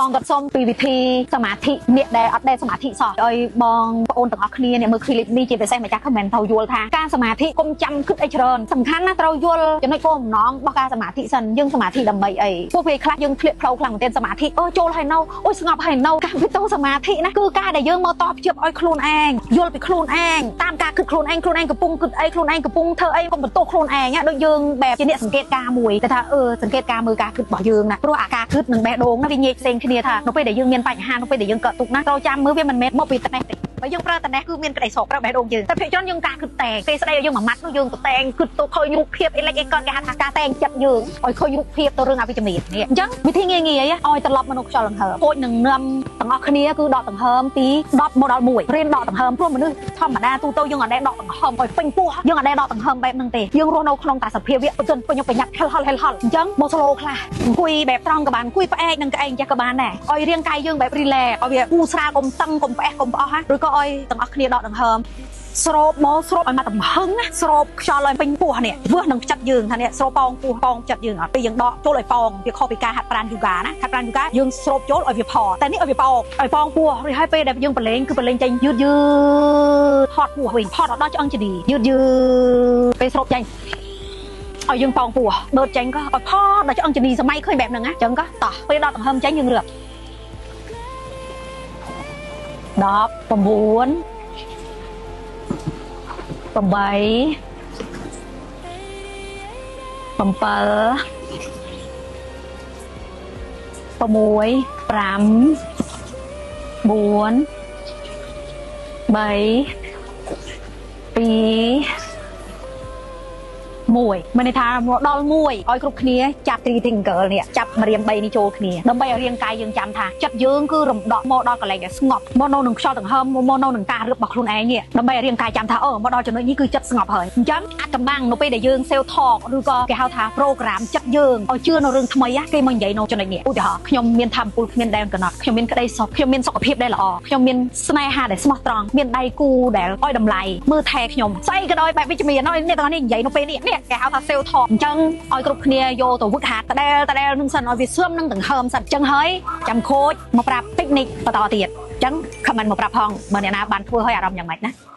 បងគាត់សុំពីវិធីសមាធិអ្នកដែលអត់ដែលសមាធិសោះឲ្យបងប្អូនទាំងអស់គ្នាអ្នកមើល clip នេះជាពិសេសម្ចាស់ comment ត្រូវយល់ថាការសមាធិកុំចាំគិតអីច្រើនសំខាន់ណាត្រូវយល់ចំណុចគោលបំណងរបស់ការសមាធិសិនយើងសមាធិដើម្បីអីពួកពេលខ្លះយើងឃ្លាតផ្លូវខ្លាំងមែនទែនសមាធិចូលហើយនៅអូយស្ងប់ហើយនៅការវិទូសមាធិណាគឺការដែលយើងមកតបជាប់ឲ្យខ្លួនឯងយល់ពីខ្លួនឯងតាមការគិតខ្លួនឯងកំពុងគិតអីខ្លួនឯងកំពុងធ្វើអីកុំបន្ទោសខ្លួនឯងដូចយើងបែបជាអ្នកសង្កេតការមួយតែថាសង្កេតការមើលការគិតរបស់យើងណាព្រោះអាការគិតនឹងបេះដូងណាវាងាយផ្សេងគ្នាថានៅពេលដែលយើងមានបញ្ហានៅពេលដែលយើងកើតទុកណាត្រូវចាំមើលវាមិនមែនមកពីត្នេះទេបើយើងប្រើត្នេះគឺមានក្តីសោកប្រើបេះដូងយើងតែភាគច្រើនយើងការគិតតែពេលស្ដីយើងមួយម៉ាត់នោះយើងទៅតែងគិតទៅឃើញរូបភាពអីលេចអីកូនគេហៅថាការតែងចិត្តយើងឲ្យឃើញរូបភាពទៅរឿងអវិជ្ជមាននេះអញ្ចឹងវិធីងាយៗឲ្យត្រឡប់មនុស្សខ្យល់ដង្ហើមខូចនឹងនាំទាំងអស់គ្នាគឺដកដង្ហើមពី10មកដល់1រៀនដកដង្ហើមព្រោះមនុស្សធម្មតាទូទៅយើងអត់ដែលដកដង្ហើមឲ្យពេញពោះយើងអត់ដែលដកដង្ហើមបែបហ្នឹងទេយើងរស់នៅក្នុងតែសភាវៈប្រជញ្ញប្រញាប់ហិលអញ្ចឹងមក slow ខ្លះអង្គុយបែបត្រង់ក៏បានអង្គុយផ្អែកនឹងក្អែងចេះក៏បានដែរឲ្យរាងកាយយើងបែប relax ឲ្យវាគូស្រាលកុំតឹងកុំផ្អែសកុំផ្អស់ឬក៏ឲ្យទាំងអស់គ្នាដកដង្ហើមស្រូបមកស្រូបឲ្យមកទំហឹងណាស្រូបខ្យល់ឲ្យពេញពោះនេះវាស់នឹងចិត្តយើងថានេះស្រូបប៉ងពោះប៉ងចិត្តយើងអត់ពេលយើងដកចូលឲ្យប៉ងវាខុសពីការហាត់ប្រាណយូហ្គាណាហាត់ប្រាណយូហ្គាយើងស្រូបចូលឲ្យវាផតែនេះឲ្យវាប៉ងឲ្យប៉ងពោះរួចហើយពេលដែលយើងប្រឡែងគឺប្រឡែងចេញយឺតថតពោះវិញថតដល់ឆ្អឹងជនីយឺតពេលស្រូបចេញឲ្យយើងប៉ងពោះដឺតចេញក៏ឲ្យផដល់ឆ្អឹងជនីសម័យឃើញបែបហ្នឹងណាអញ្ចឹងក៏តោះពេលដកដង្ហើមចេញយើងរើប10 9 8 7 6 5 4 3 2 1 មិនន័យថាមកដល់1ឲ្យគ្រប់គ្នាចាប់3 tingle នេះចាប់ម្រាម3នេះចូលគ្នាដើម្បីឲ្យរាងកាយយើងចាំថាចិត្តយើងគឺរំដកមកដល់កន្លែងដែលស្ងប់មកនៅនឹងខ្យល់ដង្ហើមមកនៅនឹងការរឹបរបស់ខ្លួនឯងនេះដើម្បីឲ្យរាងកាយចាំថាមកដល់ចំណុចនេះគឺចិត្តស្ងប់ហើយអញ្ចឹងអាចកំបាំងនៅពេលដែលយើង self talk ឬក៏គេហៅថា program ចិត្តយើងឲ្យជឿនៅរឿងថ្មីគេមកនិយាយនៅចំណុចនេះឧទាហរណ៍ខ្ញុំមានធម៌ពលគ្មានដែនកណត់ខ្ញុំមានក្តីសុខខ្ញុំមានសុខភាពដែលល្អខ្ញុំមានស្នេហាដែលស្មោះត្រង់មានដៃគូដែលឲ្យតម្លៃមើលថែខ្ញុំស្អីក៏ដោយបែបវិជ្ជមានអ្នកទាំងនេះនិយាយនៅពេលនេះគេហៅថា self talk អញ្ចឹងឲ្យគ្រប់គ្នាយកទៅវឹកហាត់តដែលនឹងសិនឲ្យវាស្មនឹងដង្ហើមសិនអញ្ចឹងហើយចាំខូចមកប្រាប់ technique បន្តទៀតអញ្ចឹង comment មកប្រាប់ផងបើអ្នកណាបានធ្វើឲ្យអារម្មណ៍យ៉ាងម៉េចណា